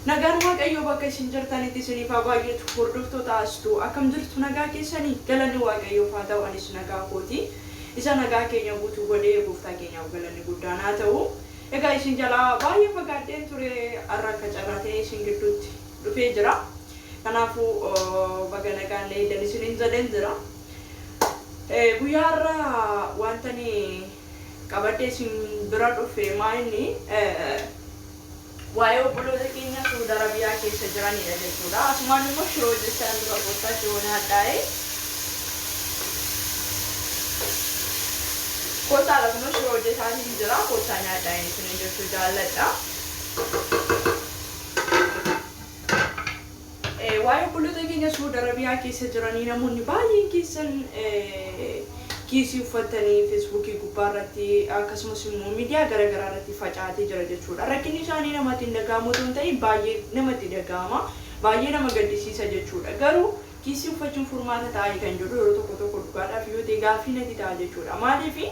Nagaan waaqayyoo bakka isin jirtanitti isiniif haa baay'atu. Hordoftoota aastu akkam jirtu nagaa keessanii galanni waaqayyoof haa ta'u anis nagaa kooti. Isa nagaa keenya guutuu godhee gooftaa keenyaaf galanni guddaan haa ta'u. Egaa isin jalaa baay'ee fagaadheen ture har'a akka carraa ta'ee isin gidduutti dhufee jira. Kanaafuu baga nagaan leedan isiniin jedheen jira. Guyyaa har'a wanta ni qabadhee isin bira dhufe maa'inni waa'ee obboloota keenya Saudi Arabiyaa keessa jiranidha jechuudha. Asumaan immoo shiroo jechaan dura gooftaa shiroon addaa'ee kottaa lafuma shiroo jechaatiin jira. Kottaa nyaadhaa'een isin jechuu jaalladha. Waa'ee obboloota keenya Saudi Arabiyaa keessa jiranii namoonni baay'een keessan kiisii uffatanii Facebookii gubbaa irratti akkasumas immoo miidiyaa garaagaraa irratti facaatee jira jechuudha. Rakkinni isaanii namatti hin dhaga'amu osoo hin ta'in baay'ee namatti dhaga'ama, baay'ee nama gaddisiisa jechuudha. Garuu kiisii uffachuun furmaata ta'ee kan jiru yeroo tokko tokko dhugaadhaaf yoo ta'e gaaffii natti ta'a jechuudha. Maaliif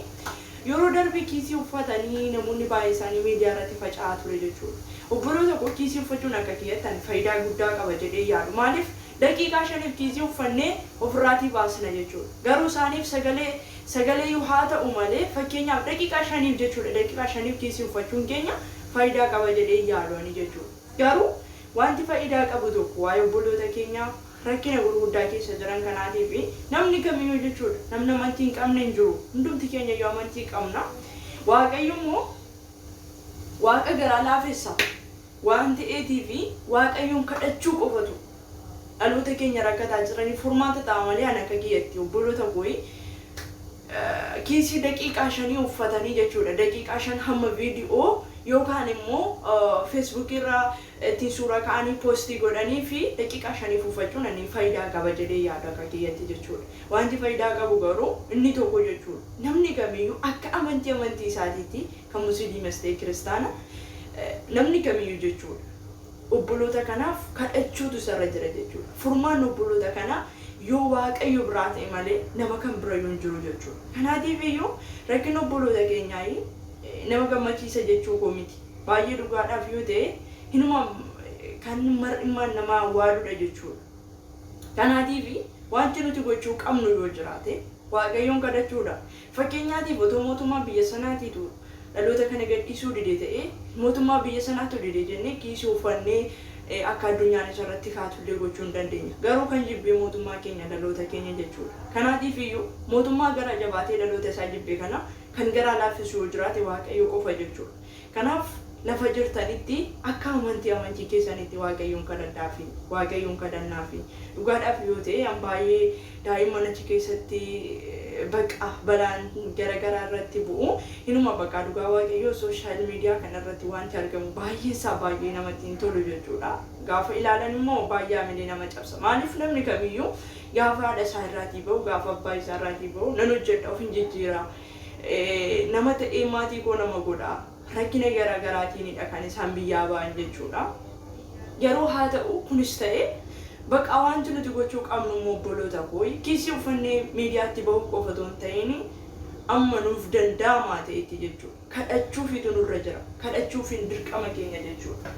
yeroo darbii kiisii uffatanii namoonni baay'ee isaanii miidiyaa irratti faca'aa ture jechuudha. Obboloota koo kiisii uffachuun akka kiyyattan faayidaa guddaa qaba jedhee yaadu. Maaliif daqiiqaa 5 kiisii uffannee ofirraatii baasna jechuudha. Garuu isaaniif sagalee yoo haa ta'u malee fakkeenyaaf daqiiqaa 5 jechuudha. Daqiiqaa 5 kiisii uffachuun keenya faayidaa qaba jedhee yaadu jechuudha. Garuu wanti faayidaa qabu tokko waa'ee obboloota keenyaa rakkina gurguddaa keessa jiran kanaatiif namni kamiyyuu jechuudha. Namni amantii hin qabne hin jiru. Hundumti keenya yoo amantii qabna. Waaqayyo immoo waaqa garaa laafessa waan ta'eetiif waaqayyoon kadhachuu qofatu dhaloota keenya rakkataa jiranii furmaata ta'a malee an akka kiyyatti obboloota koo kiisii daqiiqaa 5 uffatanii jechuudha. Daqiiqaa 5 hamma viidiyoo yookaan immoo Facebook irra ittiin suuraa ka'anii poostii godhanii fi daqiiqaa 5 uffachuun ani faayidaa qaba jedhee yaadu akka kiyyatti jechuudha. Wanti faayidaa qabu garuu inni tokko jechuudha. Namni kamiyyuu akka amantii isaatiitti kan musliimas ta'e kiristaana namni kamiyyuu jechuudha. Obboloota kanaaf kadhachuutu isarra jira jechuudha. Furmaan obboloota kanaa yoo waaqayyo biraa ta'e malee nama kan bira yoo hin jiru jechuudha. Kanaatiif iyyuu rakkina obboloota keenyaa nama gammachiisa jechuu koo miti. Baay'ee dhugaadhaaf yoo ta'e hinuma kan mar'immaan nama awwaaludha jechuudha. Kanaatiif wanti nuti gochuu qabnu yoo jiraate waaqayyoon kadhachuudha. Fakkeenyaatiif otoo mootummaa biyya sanaatiitu dhaloota kana gadhiisuu dide ta'e mootummaa biyya sanaatu dide jennee kiisii uffannee akka addunyaan isarratti kaatullee gochuu hin dandeenya. Garuu kan jibbee mootummaa keenya dhaloota keenya jechuudha. Kanaatiif iyyuu mootummaa gara jabaatee dhaloota isaa jibbee kana kan gara laaffisu yoo jiraate waaqayyo qofa jechuudha. Kanaaf lafa jirtanitti akka amantii keessanitti waaqayyoon kadhadhaafi waaqayyoon kadhannaafi dhugaadhaaf yoo ta'e an baay'ee daa'imman achi keessatti baqa balaan garaagaraa irratti bu'u inuma baqa dhugaa waaqayyoo sooshaal miidiyaa kanarratti wanti argamu baay'ee namatti hin tolu jechuudha. Gaafa ilaalan immoo baay'ee amilee nama cabsa. Maaliif namni kamiyyuu gaafa haadha isaa irraatii ba'u gaafa abbaa isaa irraatii ba'u nan hojjedha of hin jijjiira nama ta'ee maatii koo nama godha. Rakkina garaagaraatiinidha kan isaan biyyaa ba'an jechuudha. Yeroo haa ta'u kunis ta'e baqa wanti nuti gochuu qabnu obboloota koo kiisii uffannee miidiyaatti ba'uu qofa osoo hin ta'in amma nuuf danda'amaa ta'etti jechuudha. Kadhachuufitu nurra jira. Kadhachuufiin dirqama keenya jechuudha.